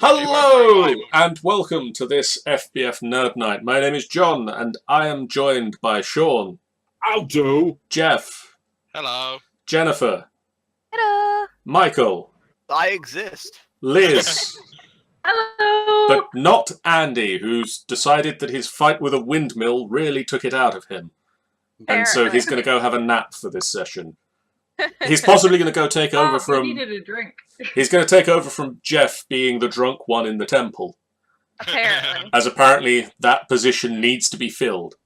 Hello and welcome to this FBF Nerd Night. My name is John and I am joined by Sean. I'll do. Jeff. Hello. Jennifer. Hello. Michael. I exist. Liz. Hello. But not Andy, who's decided that his fight with a windmill really took it out of him. And so he's going to go have a nap for this session. He's possibly going to go take over from... He needed a drink. He's going to take over from Jeff being the drunk one in the temple. Apparently. As apparently that position needs to be filled.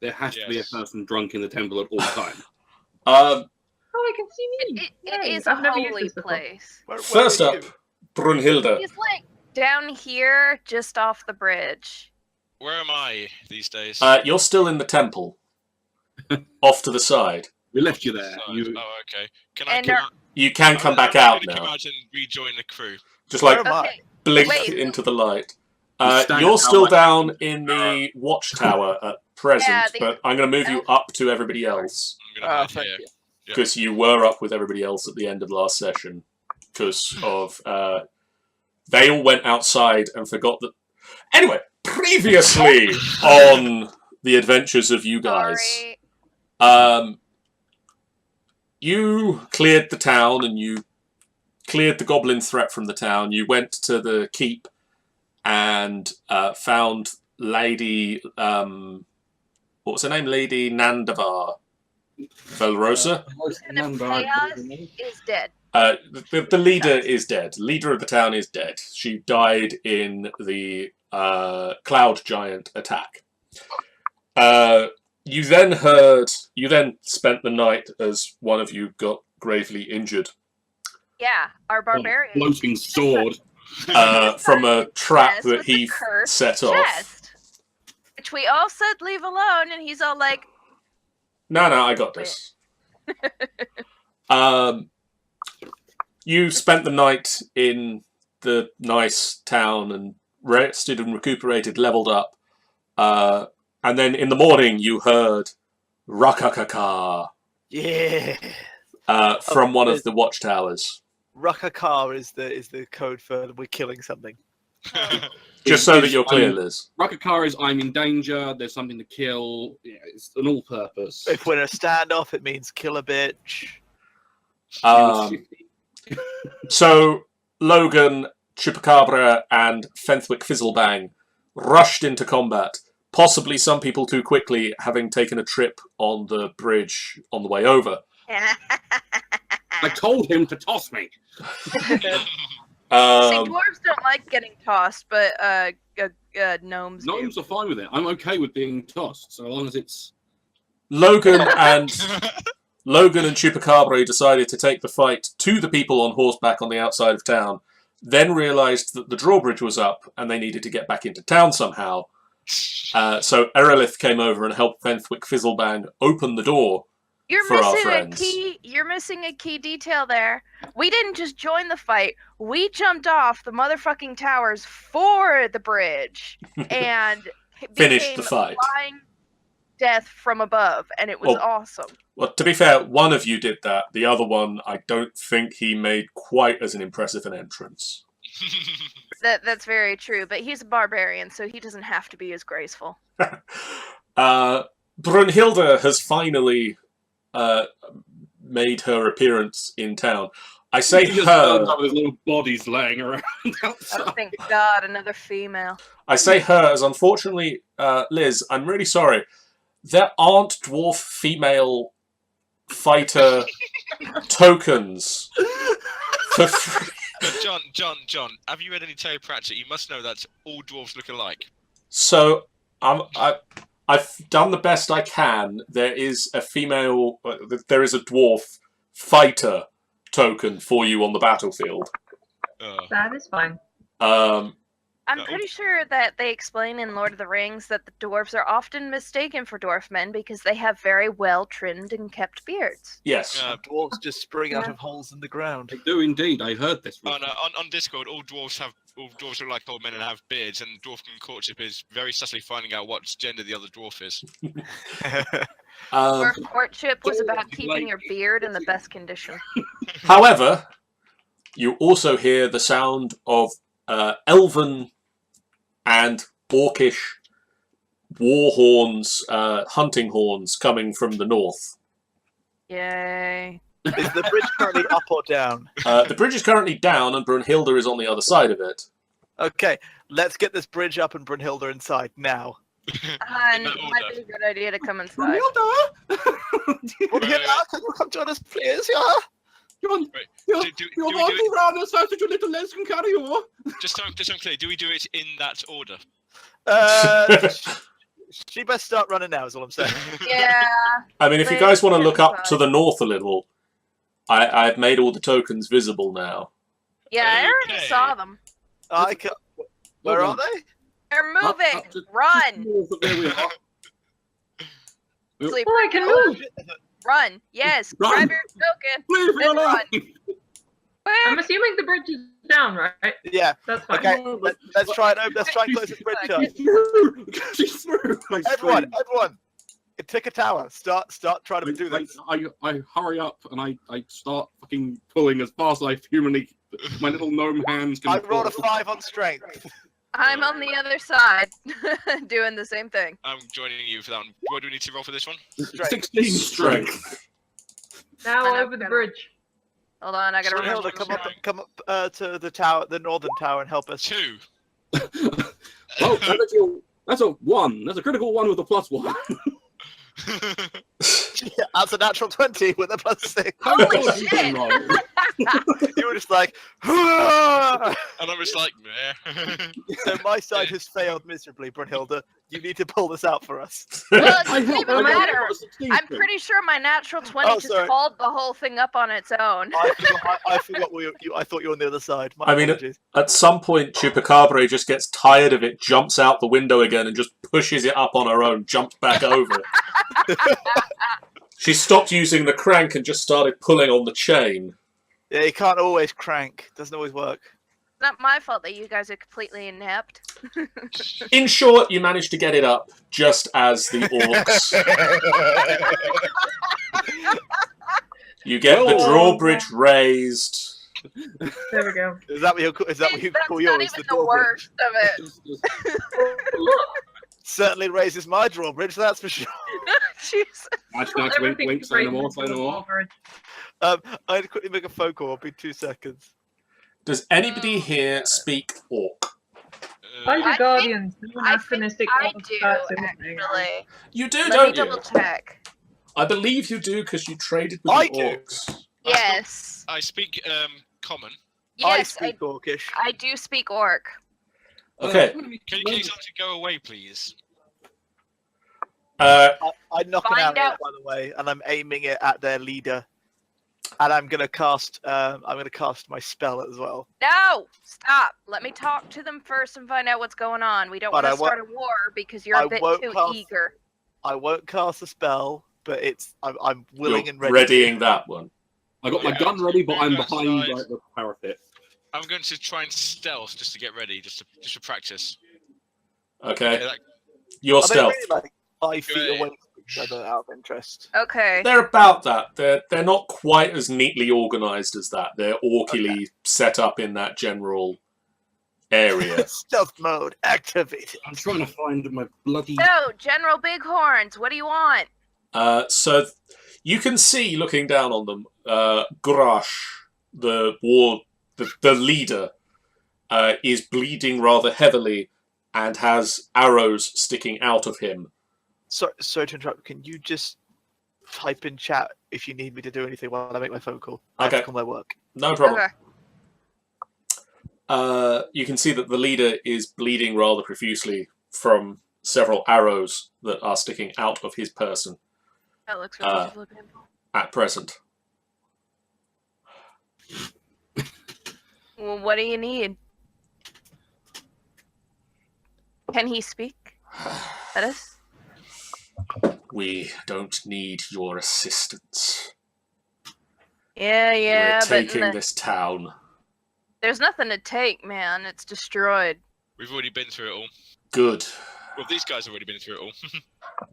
There has to be a person drunk in the temple at all times. Oh, I can see me. It Yay. is I've a never used holy this before. place. First up, Brunhilde. He's like down here, just off the bridge. Where am I these days? You're still in the temple. Off to the side. We left you there. Oh, You, okay. Can And I You can come back out come now. out and rejoin the crew? Just like Where am I? Okay. blink Wait. into the light. stand You're out still like- down in the watchtower at present, Yeah, but I'm going to move you up to everybody else. I'm gonna hide thank here. you. Because you were up with everybody else at the end of last session. Because of... they all went outside and forgot that... Anyway, previously on the adventures of you guys... Sorry. You cleared the town and you cleared the goblin threat from the town. You went to the keep and found Lady... what was her name? Lady Nandavar Velrosa? And if chaos is dead. The leader is dead. Leader of the town is dead. She died in the Cloud Giant attack. You then spent the night as one of you got gravely injured Yeah, our barbarian. floating sword. from a trap Yes, that with the he cursed set off. chest, which we all said leave alone, and he's all like, No, I got this. You spent the night in the nice town and rested and recuperated, leveled up. And then in the morning you heard Rakakaka Yeah. from one of the watchtowers. Rakakar is the code for we're killing something. Just so that you're clear, Liz. Rakakar is I'm in danger, there's something to kill. Yeah, it's an all-purpose. If we're in a standoff, it means kill a bitch. So Logan, Chupacabra, and Fenthwick Fizzlebang rushed into combat. Possibly some people too quickly, having taken a trip on the bridge on the way over. I told him to toss me. see, dwarves don't like getting tossed, but gnomes do. Gnomes are fine with it. I'm okay with being tossed, so long as it's... Logan and Chupacabra decided to take the fight to the people on horseback on the outside of town, then realised that the drawbridge was up and they needed to get back into town somehow. So Erelith came over and helped Fenthwick Fizzlebang open the door. You're for our missing a friends. key. You're missing a key detail there. We didn't just join the fight. We jumped off the motherfucking towers for the bridge and Finished the became fight. flying death from above, and it was awesome. Well, to be fair, one of you did that. The other one, I don't think he made quite as an impressive an entrance. That's very true. But he's a barbarian, so he doesn't have to be as graceful. Brunhilde has finally made her appearance in town. I say He just her. turns up with his little bodies laying around Oh, outside. thank God, another female. I say her as unfortunately, Liz, I'm really sorry. There aren't dwarf female fighter tokens for free. John, have you read any Terry Pratchett? You must know that all dwarves look alike. So I've done the best I can. There is a female, there is a dwarf fighter token for you on the battlefield. That is fine. I'm pretty sure that they explain in Lord of the Rings that the dwarves are often mistaken for dwarf men because they have very well trimmed and kept beards. Yes. Dwarves just spring out of holes in the ground. They do indeed. I heard this. On Discord, all dwarves look like old men and have beards, and dwarven courtship is very subtly finding out what gender the other dwarf is. Dwarf courtship was about keeping your beard in the best condition. However, you also hear the sound of elven and orcish war horns, hunting horns coming from the north. Yay. Is the bridge currently up or down? The bridge is currently down, and Brunhilde is on the other side of it. Okay, let's get this bridge up and Brunhilde inside now. Might be a good idea to come inside. Brunhilde, can you come join us, please? Yeah. Wait, You're do we do walking it? around as fast as your little legs can carry you. Just so I'm clear, do we do it in that order? She best start running now, is all I'm saying. Yeah. I mean, if you guys want to look up to the north a little, I've made all the tokens visible now. Yeah, I already Okay. saw them. I can... Where are they? They're moving. Run. There we are. Sleep. Oh, I can move. Run. Yes. Run. Grab your token. Leave me Then alone. run. I'm Where? assuming the bridge is down, right? Yeah. That's fine. Okay. Let's try and let's try and close this bridge up. She's through. She's through. I Everyone, scream. pick a tower. Start trying to do this. I hurry up and I start fucking pulling as fast as I humanly. My little gnome hands can. I rolled a 5 on strength. I'm on the other side, doing the same thing. I'm joining you for that one. What do we need to roll for this one? Strength. 16 strength. Now I know, over the gotta- bridge. Hold on, I gotta remember. Brunhilde, come up to the tower, the northern tower, and help us. 2. Oh, that's a 1. That's a critical 1 with a +1. Yeah, that's a natural 20 with a +6. Holy Oh, shit! You were just like, "Hurrah!" And I was like, meh. So my side has failed miserably, Brunhilde. You need to pull this out for us. Well, it I doesn't help, even I matter. got a 16 I'm strength. pretty sure my natural 20 Oh, just sorry. hauled the whole thing up on its own. I forgot I thought you were on the other side. My I mean, apologies. At some point, Chupacabra just gets tired of it, jumps out the window again, and just pushes it up on her own, jumps back over. She stopped using the crank and just started pulling on the chain. Yeah, you can't always crank. Doesn't always work. It's not my fault that you guys are completely inept. In short, you managed to get it up just as the orcs. You get the drawbridge raised. There we go. Is that what you call That's yours? not even the drawbridge? worst of it. Look, Certainly raises my drawbridge, that's for sure. Jeez. Nice, wink, everything wink, is say no raised more, say no more. over. I had to quickly make a phone call. It'll be 2 seconds. Does anybody here speak orc? Find your I guardians. No I anachronistic I orcs do, about anything. actually. You do, Let me don't double you? check. I believe you do because you traded with I the do. orcs. Yes. I speak common. I Yes, speak Orcish. I do speak orc. Okay. Can you tell to go away, please? I knock an Find arrow, out- by the way, and I'm aiming it at their leader. And I'm gonna cast my spell as well. No! Stop! Let me talk to them first and find out what's going on. We don't But want I to won't- start a war because you're I a bit won't too cast- eager. I won't cast a spell, but I'm willing You're and ready. readying that one. I got my Yeah. gun ready, but I'm Go behind outside. like the parapet. I'm going to try and stealth just to get ready, just to practice. Okay. Yeah, Your Are they stealth. really like 5 feet Yeah. away from each other out of interest? Okay. They're about that. They're not quite as neatly organised as that. They're orkily set up in that general area. Stealth mode activated. I'm trying to find my bloody. So, General Bighorns, what do you want? So you can see, looking down on them, Grash, the leader, is bleeding rather heavily and has arrows sticking out of him. Sorry to interrupt. Can you just type in chat if you need me to do anything while I make my phone call? I have Okay. to call my work. No problem. Okay. You can see that the leader is bleeding rather profusely from several arrows that are sticking out of his person That looks relatively painful. at present. Well, what do you need? Can he speak? That is? We don't need your assistance. Yeah, We're but taking this town. there's nothing to take, man. It's destroyed. we've already been through it all. Good. Well, these guys have already been through it all.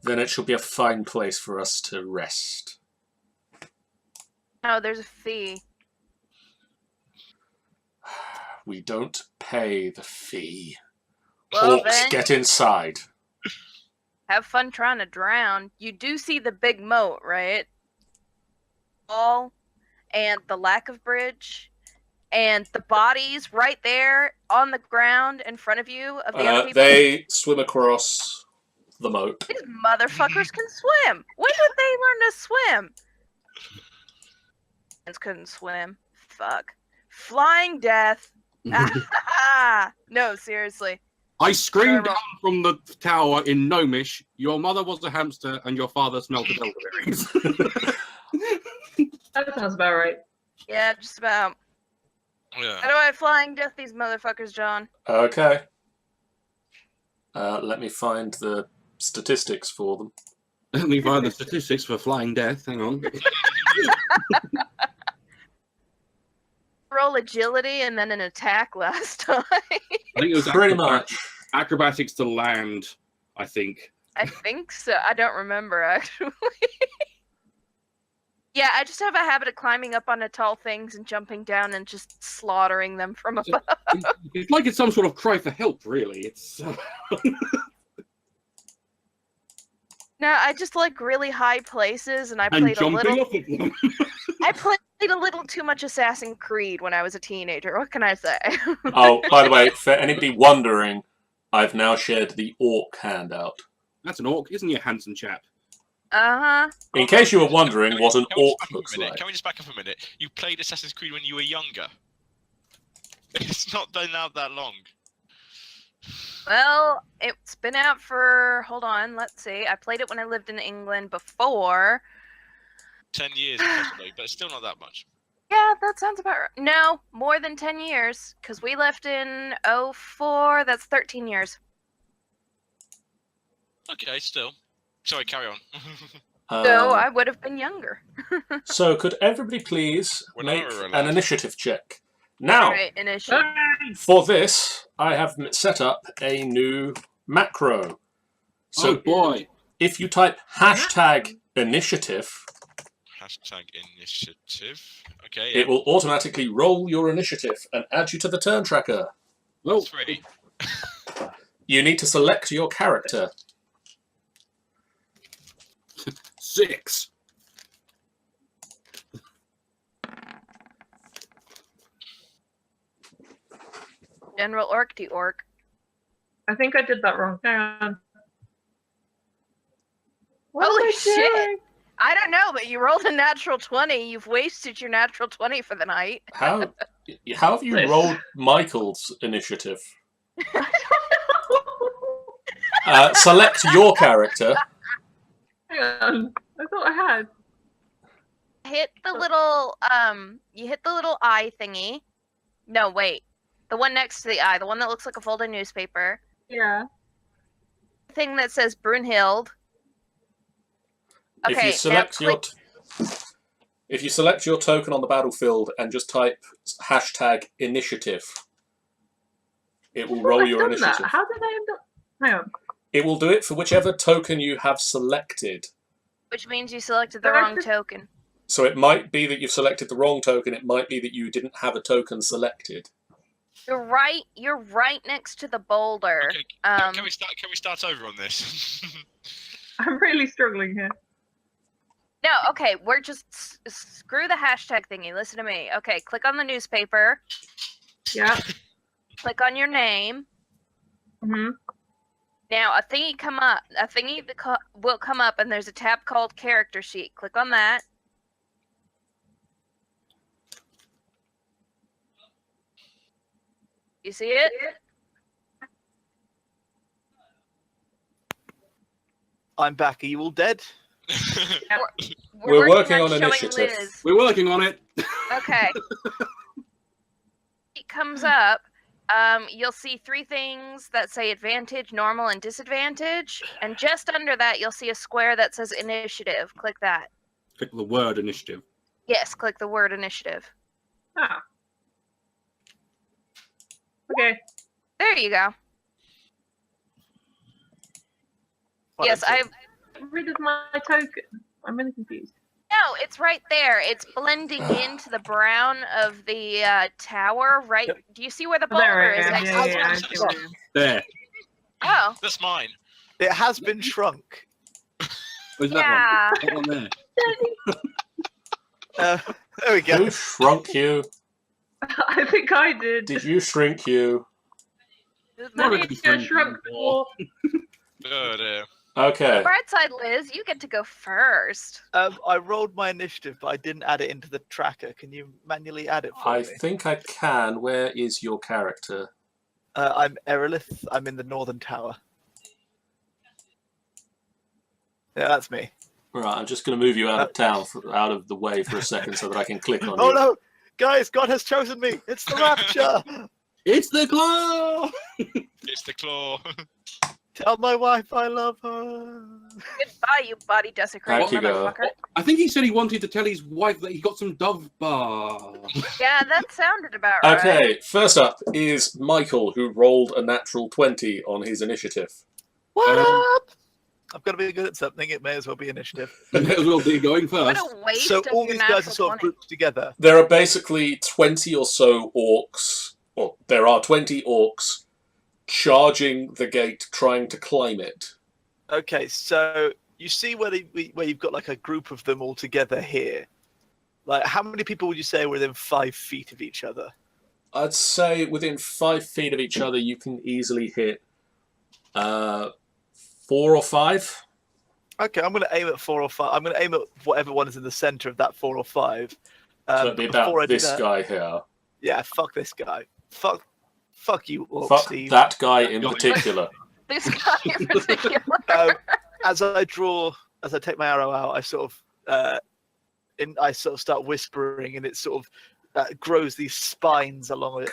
Then it shall be a fine place for us to rest. Oh, there's a fee. we don't pay the fee. Well, Orcs, then, get inside. have fun trying to drown. You do see the big moat, right? Wall and the lack of bridge and the bodies right there on the ground in front of you of the other people. They swim across the moat. These motherfuckers can swim. When did they learn to swim? Couldn't swim. Fuck. Flying death. No, seriously. I screamed Terrible. down from the tower in Gnomish, your mother was a hamster and your father smelled of elderberries. That sounds about right. Yeah, just about. Yeah. How do I flying death these motherfuckers, John? Okay. Let me find the statistics for them. Let me find the statistics for flying death. Hang on. Roll agility and then an attack last time. I think it was Pretty much. acrobatics to land, I think. I think so. I don't remember, actually. Yeah, I just have a habit of climbing up onto tall things and jumping down and just slaughtering them from above. It's like it's some sort of cry for help, really. It's No, I just like really high places, and I and played a jumping little. off of them. I played a little too much Assassin's Creed when I was a teenager. What can I say? Oh, by the way, for anybody wondering, I've now shared the orc handout. That's an orc, isn't he? A handsome chap. Uh-huh. In case you were wondering what an Can we just orc back up a looks minute? like. Can we just back up a minute? You played Assassin's Creed when you were younger. It's not been out that long. Well, it's been out for. Hold on, let's see. I played it when I lived in England before. 10 years, possibly, but still not that much. Yeah, that sounds about right. No, more than 10 years, because we left in 04. That's 13 years. Okay, still. Sorry, carry on. So I would have been younger. So could everybody please When make I were an alive. initiative check? Now, Right, initiative. for this, I have set up a new macro. So Oh boy. if you type hashtag initiative, Hashtag initiative. Okay, yeah. it will automatically roll your initiative and add you to the turn tracker. Well, 3. You need to select your character. 6. General Orc to Orc. I think I did that wrong. Hang on. What Holy am I shit. doing? I don't know, but you rolled a natural 20. You've wasted your natural 20 for the night. How have you Nice. rolled Michael's initiative? Select your character. Hang on. I thought I had. Hit the little, you hit the little eye thingy. No, wait. The one next to the eye, the one that looks like a folded newspaper. Yeah. Thing that says Brunhilde. If Okay, you select now if you select your token on the battlefield and just type hashtag initiative, it will roll I've your done initiative. that. How did I end up? Hang on. It will do it for whichever token you have selected. which means you selected the But I wrong just- token. So it might be that you've selected the wrong token. It might be that you didn't have a token selected. You're right next to the boulder. Okay, can we start over on this? I'm really struggling here. No, okay, we're just screw the hashtag thingy. Listen to me. Okay, click on the newspaper. Yeah. Click on your name. Mm-hmm. Now a thingy will come up, and there's a tab called Character Sheet. Click on that. You see it? I'm back. Are you all dead? We're working on showing initiative. Liz. We're working on it. Okay. It comes up. You'll see 3 things that say advantage, normal, and disadvantage. And just under that, you'll see a square that says initiative. Click that. Click the word initiative. Yes, click the word initiative. Ah. Okay. There you go. Yes, Right, I. Get rid of my token. I'm really confused. No, it's right there. It's blending into the brown of the tower. Right? Do you see where the There boulder I is? am. Next Yeah, to yeah, I it? see what it is. There. Oh, That's mine. It has been shrunk. Where's yeah. that one? That one there. There we go. Who shrunk you? I think I did. Did you shrink you? Not Let a me good get friend shrunk anymore. before. Oh dear. Okay. Bright side, Liz, you get to go first. I rolled my initiative, but I didn't add it into the tracker. Can you manually add it for I me? think I can. Where is your character? I'm Erilith. I'm in the northern tower. Yeah, that's me. Right, I'm just going to move you out of town, out of the way for a second so that I can click on Oh you. no! Guys, God has chosen me! It's the rapture! It's the claw! It's the claw. Tell my wife I love her. Goodbye, you body desecrating Back you go. motherfucker. I think he said he wanted to tell his wife that he got some Dove bar. Yeah, that sounded about right. Okay, first up is Michael, who rolled a natural 20 on his initiative. What Um, up? I'm gonna be good at something. It may as well be initiative. It may as well be going What first. a waste So of all your these guys are natural sort of 20. grouped together. There are basically 20 or so orcs, or there are 20 orcs charging the gate, trying to climb it. Okay, so you see where where you've got like a group of them all together here. Like, how many people would you say are within 5 feet of each other? I'd say within 5 feet of each other, you can easily hit 4 or 5. Okay, I'm going to aim at 4 or 5. I'm going to aim at whatever one is in the center of that 4 or 5. So it'd be before I about do this that- guy here. Yeah, fuck this guy. Fuck you, Orc Fuck Steve. that guy in particular. This guy in particular. As I take my arrow out, I sort of start whispering, and it sort of grows these spines along it,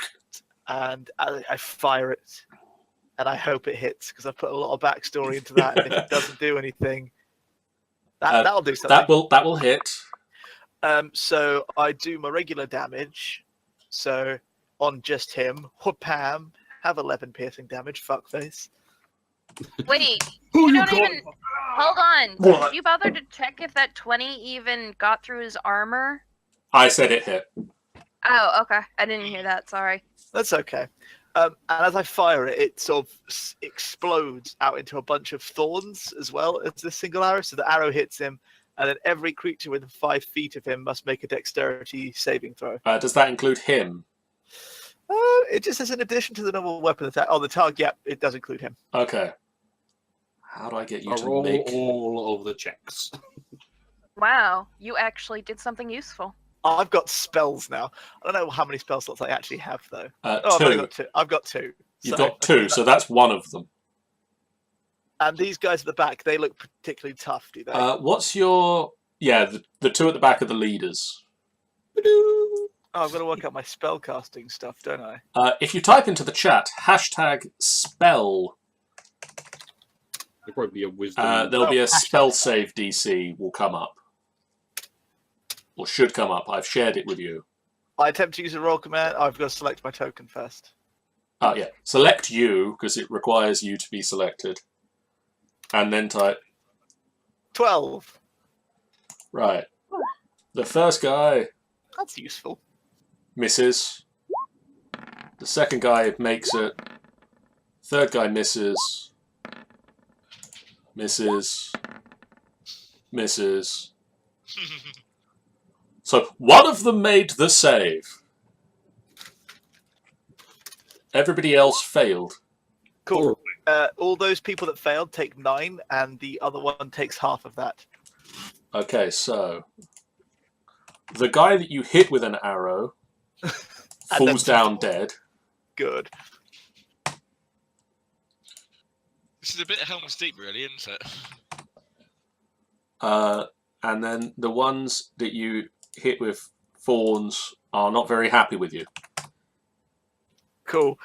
and I fire it, and I hope it hits because I put a lot of backstory into that. And if it doesn't do anything, that'll do something. That will hit. So I do my regular damage. So on just him, whoopam, have 11 piercing damage. Fuckface. Wait, Who you you don't call? even. Hold on. What? Did you bother to check if that 20 even got through his armor? I said it hit. Oh, okay. I didn't hear that. Sorry. That's okay. And as I fire it, it sort of explodes out into a bunch of thorns as well as this single arrow. So the arrow hits him, and then every creature within 5 feet of him must make a dexterity saving throw. Does that include him? It just says in addition to the normal weapon attack. Oh, the target, yeah, it does include him. Okay. How do I get you I to roll make... all of the checks. Wow, you actually did something useful. I've got spells now. I don't know how many spell slots I actually have, though. Oh, I've 2. only got 2. I've got 2. You've got 2, so that's one of them. And these guys at the back, they look particularly tough, do they? What's your... Yeah, the 2 at the back are the leaders. Oh, I've got to work out my spell casting stuff, don't I? If you type into the chat, #spell, There'll probably be a wisdom. there'll be a spell save DC will come up. Or should come up. I've shared it with you. I attempt to use a roll command. I've got to select my token first. Oh, yeah. Select you, because it requires you to be selected. And then type... 12. Right. The first guy That's useful. misses. The second guy makes it. Third guy misses. Misses. Misses. So one of them made the save. Everybody else failed. Cool. All those people that failed take 9, and the other one takes half of that. Okay, so the guy that you hit with an arrow falls down dead. Good. This is a bit of Helm's Deep, really, isn't it? And then the ones that you hit with thorns are not very happy with you. Cool.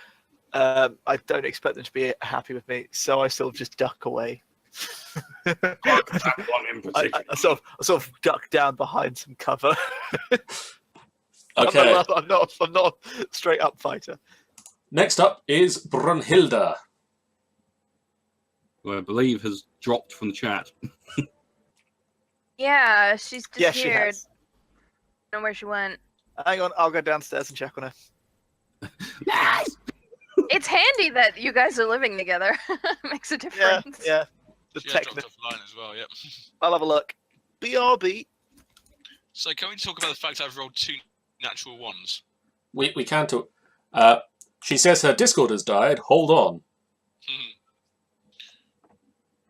I don't expect them to be happy with me, so I sort of just duck away. That one in particular. I sort of duck down behind some cover. Okay, I'm not a straight up fighter. next up is Brunhilde. Who I believe has dropped from the chat. Yeah, she's Yes, she disappeared. has. I don't know where she went. Hang on, I'll go downstairs and check on her. It's handy that you guys are living together. Makes a Yeah, difference. yeah. The She has dropped technical. offline as well. Yep. I'll have a look. BRB. So can we talk about the fact I've rolled 2 natural ones? We can talk. She says her Discord has died. Hold on.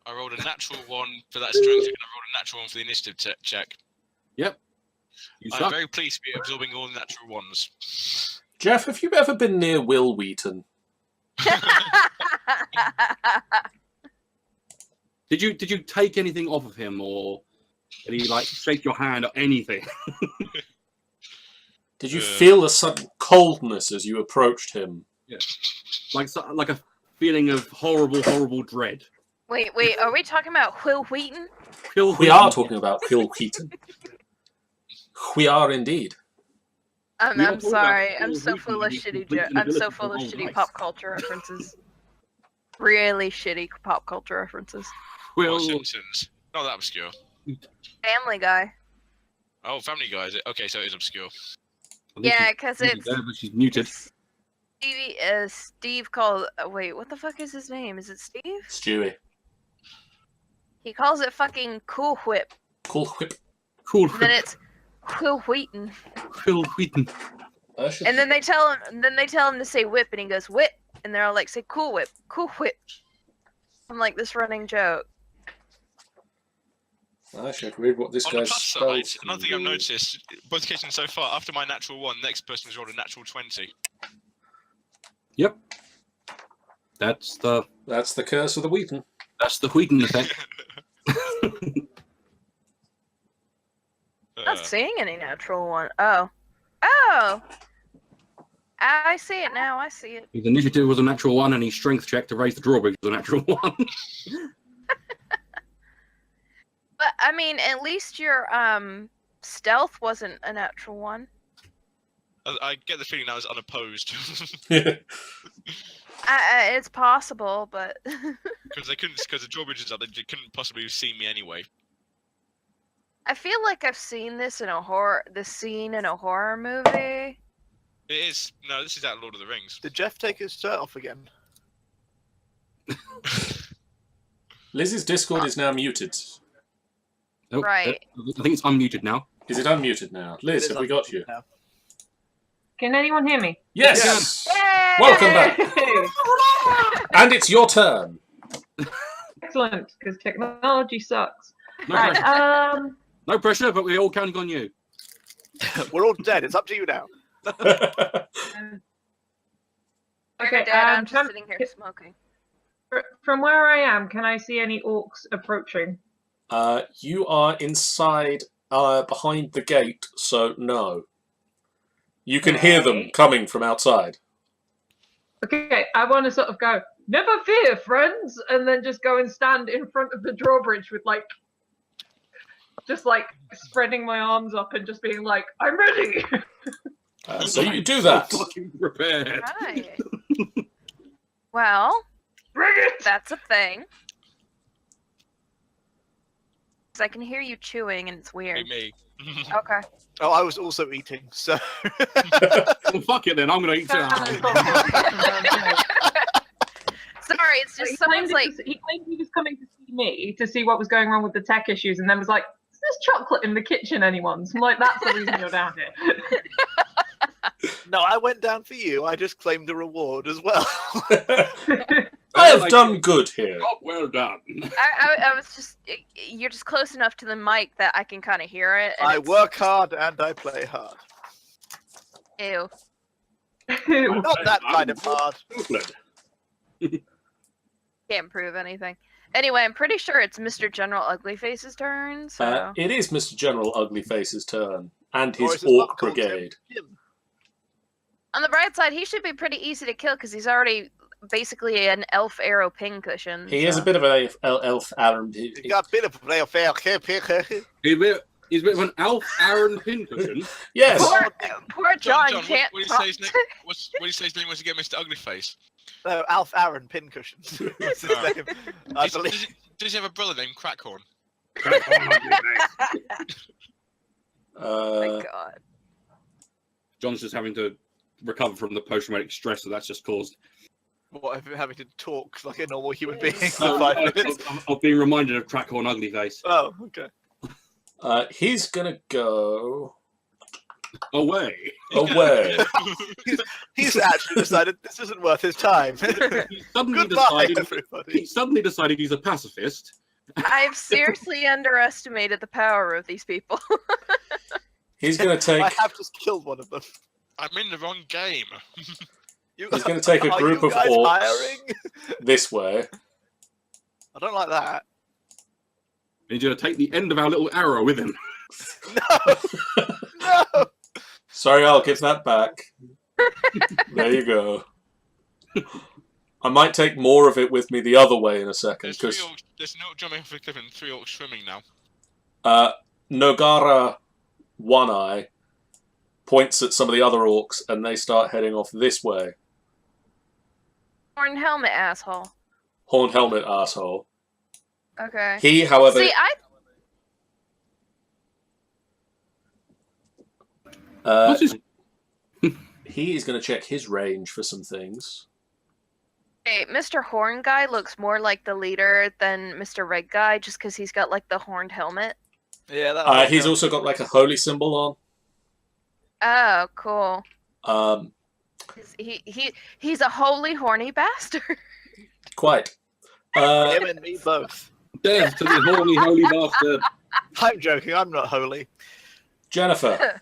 I rolled a natural 1 for that strength check, and I rolled a natural 1 for the initiative check. Yep. You I'm suck. very pleased to be absorbing all the natural ones. Jeff, have you ever been near Will Wheaton? Did you take anything off of him, or did he like shake your hand or anything? Did you feel a sudden coldness as you approached him? Like a feeling of horrible dread. Wait, are we talking about Will Wheaton? We are talking about Will Wheaton. We are indeed. I'm We are talking sorry. about I'm Will so Wheaton full of and his shitty. complete I'm so inability full to of roll shitty dice. pop culture references. Really shitty pop culture references. What Well, Simpsons? Not that obscure. Family Guy. Oh, Family Guy. Is it? Okay, so it is obscure. I think Yeah, she's because muted it's there, but she's muted. Steve called. Wait, what the fuck is his name? Is it Steve? Stewie. He calls it fucking Cool Whip. Cool whip. Cool. And then it's Will Wheaton. Will Wheaton. And then they tell him to say whip, and he goes whip, and they're all like, say Cool Whip, Cool Whip. I'm like this running joke. I should read what this On the guy's plus spelled. side, another thing I've noticed, both occasions so far, after my natural 1, the next person has rolled a natural 20. Yep. That's the curse of the Wheaton. Wheaton effect. Not seeing any natural one. Oh. I see it now. I see it. His initiative was a natural 1, and his strength check to raise the drawbridge was a natural 1. But I mean, at least your stealth wasn't a natural 1. I get the feeling that was unopposed. It's possible, but Because the drawbridge is up, they couldn't possibly see me anyway. I feel like I've seen this scene in a horror movie. It is. No, this is out of Lord of the Rings. Did Jeff take his shirt off again? Liz's Discord is now muted. Oh, Right. I think it's unmuted now. Is it unmuted now? Liz, It is have we got you? now. Can anyone hear me? Yes! Yay! Welcome back. And it's your turn. Excellent, because technology sucks. No Right, pressure. No pressure, but we're all counting on you. We're all dead. It's up to you now. You're Okay, dead, I'm just sitting here smoking. from where I am, can I see any orcs approaching? You are inside, behind the gate, so no. You can hear them Okay. coming from outside. Okay, I want to sort of go, never fear, friends, and then just go and stand in front of the drawbridge with just spreading my arms up and just being like, I'm ready. So you do that. So fucking prepared. Right. Well, Bring it. that's a thing. 'Cause I can hear you chewing, and it's weird. Me. Okay. Oh, I was also eating, so. Well, fuck it then. I'm gonna eat too. Sorry, it's just someone's like, he claimed he was coming to see me to see what was going wrong with the tech issues, and then was like, is this chocolate in the kitchen, anyone? So I'm like, that's the reason you're down here. No, I went down for you. I just claimed a reward as well. I have done good here. Oh, well done. I was just, you're just close enough to the mic that I can kind of hear it. And I it's work hard and I play hard. Ew. Not that kind of hard. Can't prove anything. Anyway, I'm pretty sure it's Mr. General Uglyface's turn. So It is Mr. General Uglyface's turn, and Or his is his mum Orc called Brigade. Jim? on the bright side, he should be pretty easy to kill because he's already basically an elf arrow pincushion. He is a bit of an elf Aaron. You got a bit of a play fair. He's a bit of an elf Aaron pincushion. Yes. Poor John John, can't what do you talk. say his name? What do you say his name was again, Mr. Uglyface? No, Alf Aaron Pincushion. That's his name. I believe. Does he have a brother named Crackhorn? Oh my god. John's just having to recover from the post-traumatic stress that that's just caused. What, having to talk like a normal human being for No, 5 minutes? I've been reminded of Trackhorn Ugly Face. Oh, okay. He's gonna go Away. away. He's actually decided this isn't worth his time. He suddenly Goodbye, decided. everybody. He suddenly decided he's a pacifist. I've seriously underestimated the power of these people. He's gonna take. I have just killed one of them. I'm in the wrong game. He's gonna take a Are group you of guys orcs hiring? this way. I don't like that. He's going to take the end of our little arrow with him. No! No! Sorry, I'll give that back. There you go. I might take more of it with me the other way in a second, There's because three orcs. There's no jumping off a cliff and 3 orcs swimming now. Nogara One Eye points at some of the other orcs, and they start heading off this way. Horn helmet, asshole. Horned helmet asshole. Okay. He, however, See, What's his... he is going to check his range for some things. Hey, Mr. Horn guy looks more like the leader than Mr. Red guy, just because he's got like the horned helmet. Yeah, that He's also got like a holy symbol on. Oh, cool. Um, He's a holy horny bastard. quite. him and me both. Death to the horny holy bastard. I'm joking, I'm not holy. Jennifer.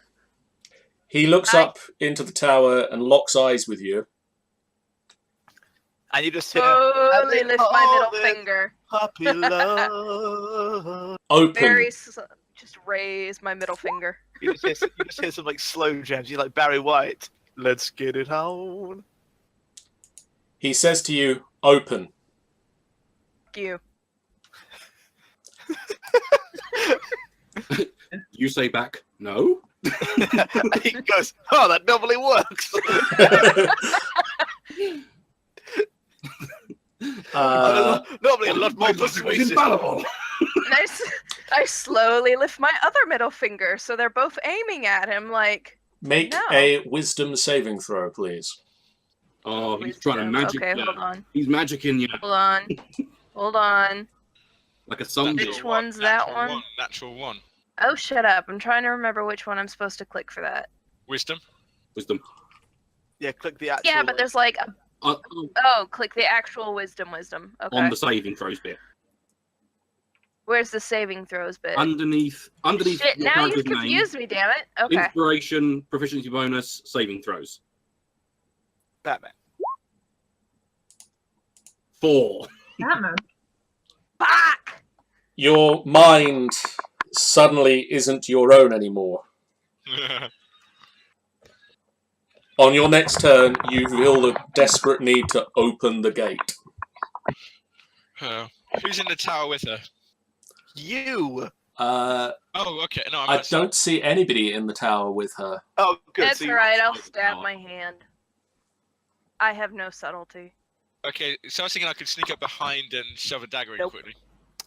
He looks up into the tower and locks eyes with you. And you just hear Slowly lift my middle this finger. puppy love. Open. Just raise my middle finger. You just hear some like slow jams. You like Barry White. Let's get it on. He says to you, open. Fuck you. You say back, no? He goes, oh, that normally works. Normally a lot more persuasive. infallible. And I slowly lift my other middle finger, so they're both aiming at him like. Make No. a wisdom saving throw, please. Oh, he's trying to magic. Okay, you. hold on. He's magicking you Hold on. like a sunbeam. Which one's that natural one? Natural 1. Oh, shut up. I'm trying to remember which one I'm supposed to click for that. Wisdom. Wisdom. Yeah, click the actual. Yeah, but there's like a. Click the actual wisdom. Okay. On the saving throws bit. Where's the saving throws bit? Underneath Shit, your now you've character's name, confused me, damn it. Okay. inspiration, proficiency bonus, saving throws. Batman. 4. Batman. Fuck! Your mind suddenly isn't your own anymore. On your next turn, you feel the desperate need to open the gate. Who's in the tower with her? You. Oh, okay. No, I'm I outside. don't see anybody in the tower with her. Oh, good. That's so you- alright, I'll stab my hand. I have no subtlety. Okay, so I was thinking I could sneak up behind and shove a dagger in Nope. quickly.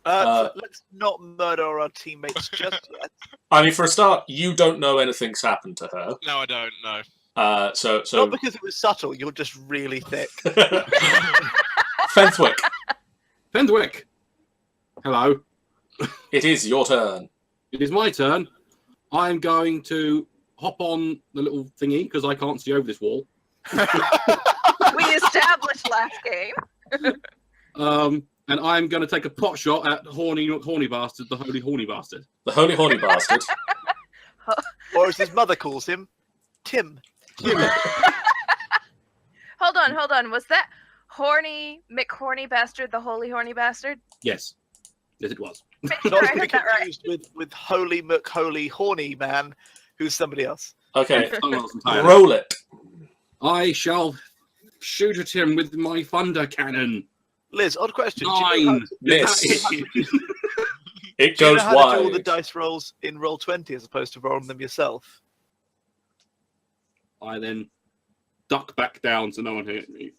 Let's not murder our teammates just yet. I mean, for a start, you don't know anything's happened to her. No, I don't know. So Not because it was subtle. You're just really thick. Fenthwick, Fenthwick. Hello. it is your turn. It is my turn. I'm going to hop on the little thingy because I can't see over this wall. We established last game. And I'm going to take a pot shot at horny bastard, the holy horny bastard. The holy horny bastard. Or as his mother calls him, Tim. Hold on. Was that horny McHorny bastard, the holy horny bastard? Yes. Yes, it was. Make sure Not I to be heard that right. confused with Holy McHoly Horny Man, who's somebody else. Okay, Someone else entirely. roll it. I shall shoot at him with my thunder cannon. Liz, odd question. Do you know 9. Miss. It do you know goes how to do all the wide. dice rolls in roll 20 as opposed to rolling them yourself? I then duck back down so no one hit me.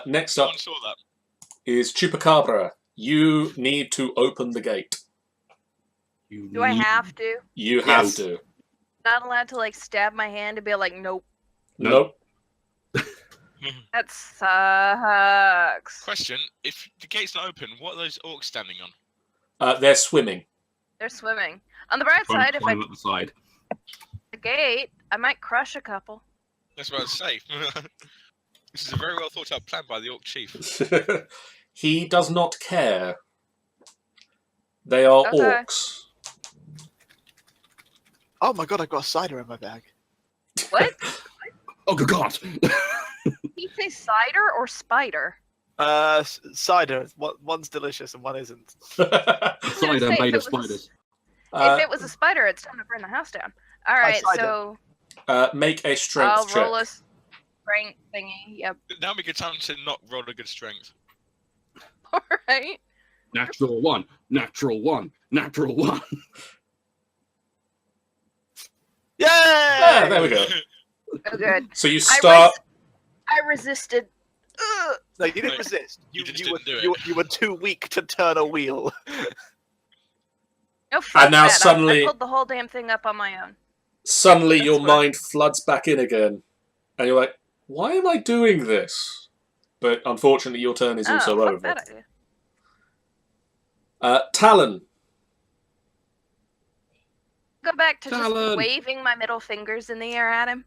Next up Someone saw that. is Chupacabra. You need to open the gate. Do I have to? You have Yes. to. Not allowed to like stab my hand and be like, nope. Nope. That sucks. Question: if the gate's not open, what are those orcs standing on? They're swimming. They're swimming. On the bright side, if I climb up the side. the gate, I might crush a couple. That's what I'd say. This is a very well thought out plan by the orc chief. He does not care. They are Okay. orcs. Oh my god, I've got a cider in my bag. What? Oh, good God! Did he say cider or spider? Cider. One's delicious and one isn't. Cider say, made if of it was- spiders. If it was a spider, it's time to burn the house down. All right, cider. so Make a strength I'll check. roll a strength thingy. Yep. Now would be a good time to not roll a good strength. All right. Natural 1. Natural 1. Natural 1. Yay! Yeah, there we go. Oh, good. So you start. I resisted. Ugh. No, you didn't No, resist. you just were, didn't do it. you were too weak to turn a wheel. No, fuck And now that. suddenly- I pulled the whole damn thing up on my own. Suddenly, That's your what- mind floods back in again, and you're like, "Why am I doing this?" But unfortunately, your turn is also fuck over. that idea. Talon. Go back to Talon. just waving my middle fingers in the air at him.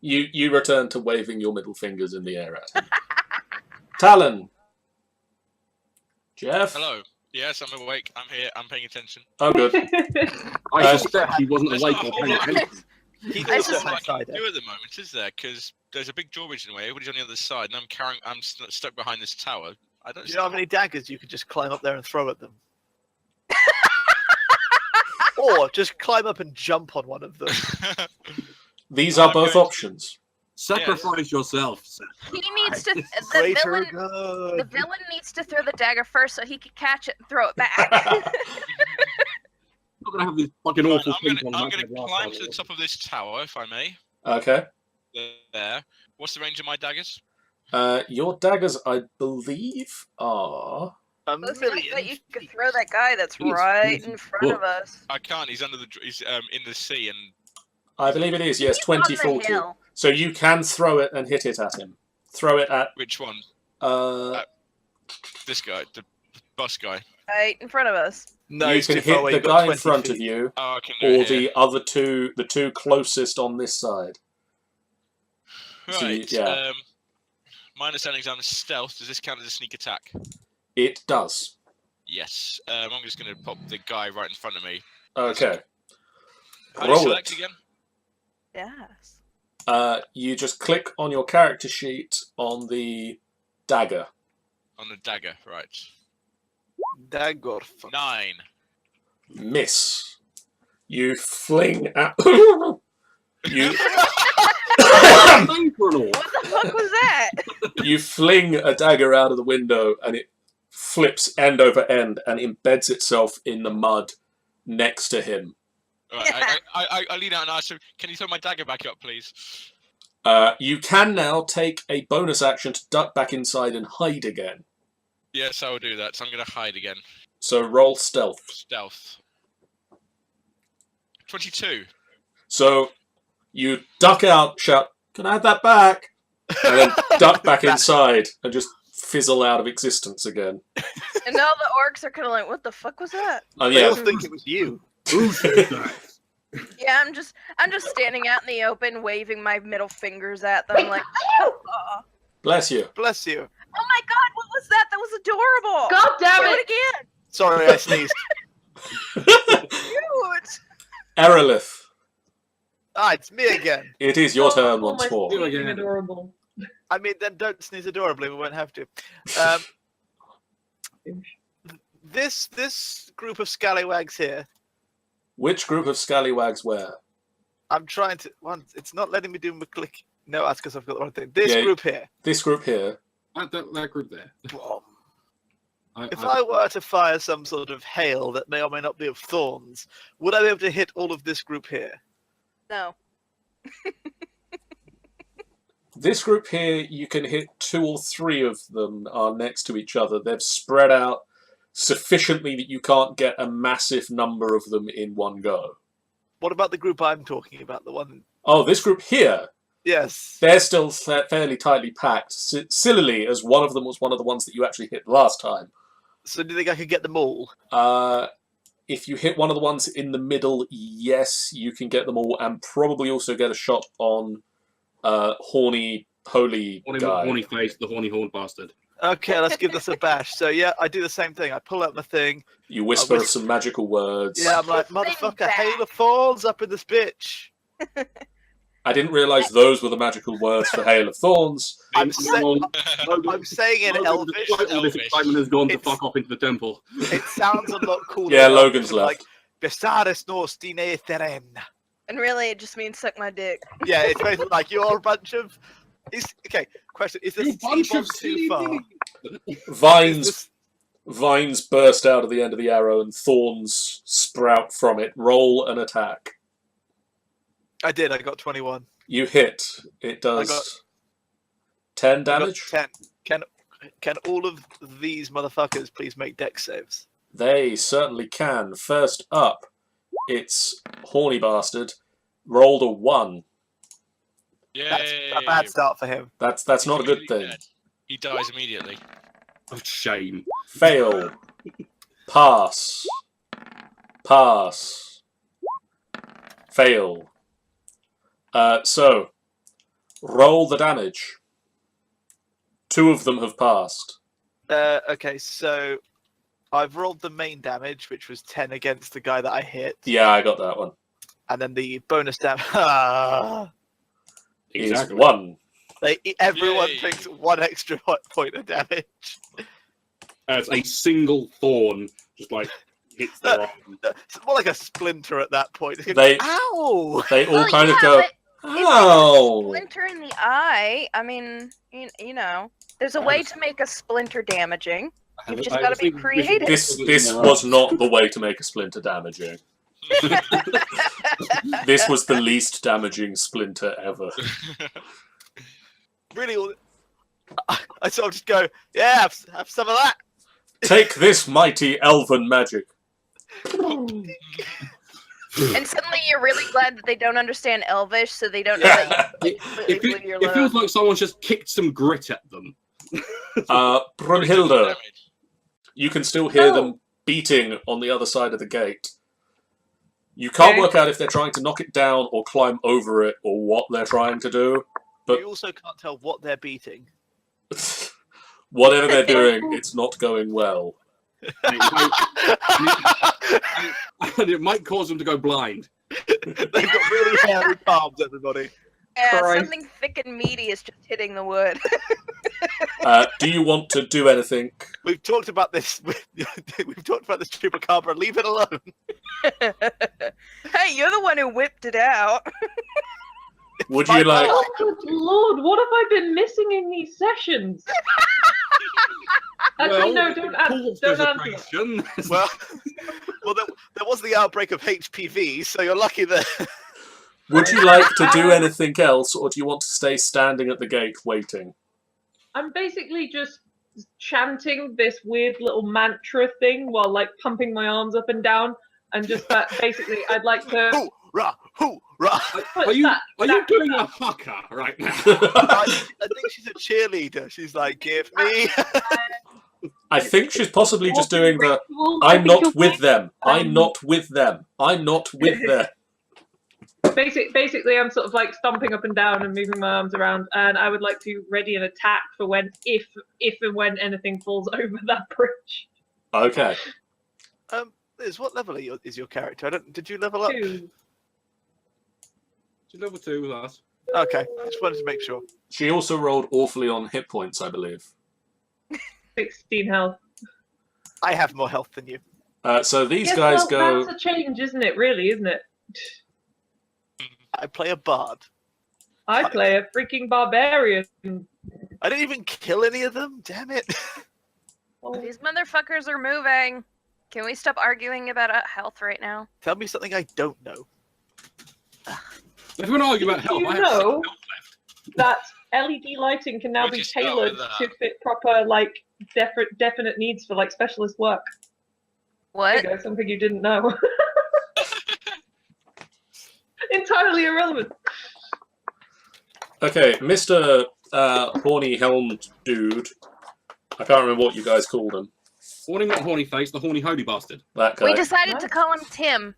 You return to waving your middle fingers in the air at him. Talon. Jeff. Hello. Yes, I'm awake. I'm here. I'm paying attention. Oh, good. I suspect he wasn't There's awake not a or whole paying lot. attention. He I also just- had What I can cider. do at the moment, is there? Because there's a big drawbridge in the way. Everybody's on the other side, and I'm stuck behind this tower. I don't. Do you not have any daggers you could just climb up there and throw at them? Or just climb up and jump on one of them. These are I'm both going to- options. Sacrifice yourself. He needs to. The Greater villain. good. The villain needs to throw the dagger first so he can catch it and throw it back. I'm not gonna have this fucking Right, awful I'm thing gonna climb to the top of this tower, if I may. Okay. There. What's the range of my daggers? Your daggers, I believe, are. A Looks like million. that you could throw that guy that's He's- right he's- in front of us. I can't. He's under the. He's in the sea, and I believe it is, yes, He's on 20, the 40. hill. So you can throw it and hit it at him. Throw it at. which one? This This guy, the bus guy. Right in front of us. No, you he's can too far hit away, the you've got guy in 20 front feet. of you, Oh, I can go or here. the other two, the two closest on this side. so you- Right. yeah. My understanding is I'm stealth. Does this count as a sneak attack? It does. Yes. I'm just going to pop the guy right in front of me. Okay. How do you Roll select it. again? Yes. You just click on your character sheet on the dagger. On the dagger, right. Dagger. fuck. 9. Miss. You fling at. you Thank you, Lord. What the fuck was that? you fling a dagger out of the window, and it flips end over end and embeds itself in the mud next to him. Right, I lean out and ask him, can you throw my dagger back up, please? You can now take a bonus action to duck back inside and hide again. Yes, I will do that. So I'm going to hide again. So roll stealth. Stealth. 22. So you duck out, shout, "Can I have that back?" And then duck back inside and just fizzle out of existence again. And now the orcs are kind of like, "What the fuck was that?" Oh They all yeah. think it was you. Who's this guy? Yeah, I'm just standing out in the open, waving my middle fingers at them, like, "Oh, Bless you. Bless you. oh my god, what was that? That was adorable." God damn Do it! it again. Sorry, I sneezed. Cute. Erelith, It's me again. it is your turn Oh, once my more. Do sneezing again. adorable. I mean, then don't sneeze adorably. We won't have to. This group of scallywags here. Which group of scallywags where? I'm trying to. One, it's not letting me do my click. No, that's because I've got the wrong thing. This Yeah. group here. This group here. That group there. If I were to fire some sort of hail that may or may not be of thorns, would I be able to hit all of this group here? No. This group here, you can hit 2 or 3 of them are next to each other. They've spread out sufficiently that you can't get a massive number of them in one go. What about the group I'm talking about? The one. Oh, this group here, Yes. they're still fairly tightly packed. Sillily, as one of them was one of the ones that you actually hit last time. So do you think I could get them all? If you hit one of the ones in the middle, yes, you can get them all, and probably also get a shot on horny guy. Horny face, the horny horn bastard. Okay, let's give this a bash. So yeah, I do the same thing. I pull out my thing. You whisper some magical words. Yeah, I'm like, motherfucker, hail of thorns up in this bitch. I didn't realise those were the magical words for Hail of Thorns. I'm saying in Elvish. All this excitement has gone to It's- fuck off into the temple. It sounds a lot cooler. Yeah, in Logan's Elvish, left. Like, Besaris nos dine theren. And really, it just means suck my dick. Yeah, it's basically like you're a bunch of. Okay, question: is this T-bomb too far? Vines burst out of the end of the arrow and thorns sprout from it. Roll an attack. I did. I got 21. You hit. It does I got- 10 I got damage. 10. Can all of these motherfuckers please make dex saves? They certainly can. First up, it's Horny Bastard. Rolled a 1. That's Yay! a bad start for him. That's not a good Immediately thing. dead. He dies immediately. Oh, shame. Fail. Pass. Pass. Fail. So, roll the damage. 2 of them have passed. Okay, so I've rolled the main damage, which was 10 against the guy that I hit, Yeah, I got that one. and then the bonus damage. Is 1. Everyone Yay. takes 1 extra point of damage. As a single thorn just like hits their arm. It's more like a splinter at that point. It's They- Ow! They all Well, kind yeah, of go, but ow! Splinter in the eye. I mean, you know, there's a way to make a splinter damaging. You've just gotta be creative. This was not the way to make a splinter damaging. This was the least damaging splinter ever. Really, I sort of just go, yeah, have some of that. Take this mighty elven magic. And suddenly you're really glad that they don't understand Elvish, so they don't know that you It, leave your it feels load. like someone's just kicked some grit at them. Brunhilde, Damage. you can still hear No. them beating on the other side of the gate. You can't Okay. work out if they're trying to knock it down or climb over it or what they're trying to do. But- You also can't tell what they're beating. Whatever they're doing, it's not going well. And it might cause them to go blind. They've got really hairy palms, everybody. Yeah, Christ. something thick and meaty is just hitting the wood. Do you want to do anything? We've talked about this. We've talked about this chupacabra. Leave it alone. Hey, you're the one who whipped it out. Would you like... Oh, good lord, what have I been missing in these sessions? Actually, no, don't answer. Don't answer. Desecration. Well, there was the outbreak of HPV, so you're lucky there. Would you like to do anything else, or do you want to stay standing at the gate waiting? I'm basically just chanting this weird little mantra thing while like pumping my arms up and down, and just basically, I'd like to. Hoorah! Hoorah! Are you that- doing a haka right now? I think she's a cheerleader. She's like, give me. I think she's possibly just doing the Ritual, I I'm think not you're with them. I'm Um, not with them. I'm not with them. Basically, I'm sort of like stomping up and down and moving my arms around, and I would like to ready an attack for when, if and when anything falls over that bridge. Okay. Liz, what level is your character? Did you level up? 2. She's level 2 with us. Okay, just wanted to make sure. She also rolled awfully on hit points, I believe. 16 health. I have more health than you. So these Yes, guys well, go... That's a change, isn't it? Really, isn't it? I play a bard. I play a freaking barbarian. I didn't even kill any of them. Damn it! Oh, These motherfuckers are moving. Can we stop arguing about health right now? Tell me something I don't know. If we're going to argue about health, You I have know- 6 health left. that LED lighting can now Where'd be you start tailored with that? to fit proper, like, definite needs for like specialist work. What? There you go, something you didn't know. Entirely irrelevant. Okay, Mr. Horny Helmed Dude. I can't remember what you guys called him. Horny, not horny face, the horny holy bastard. That guy. We decided to Nice. call him Tim.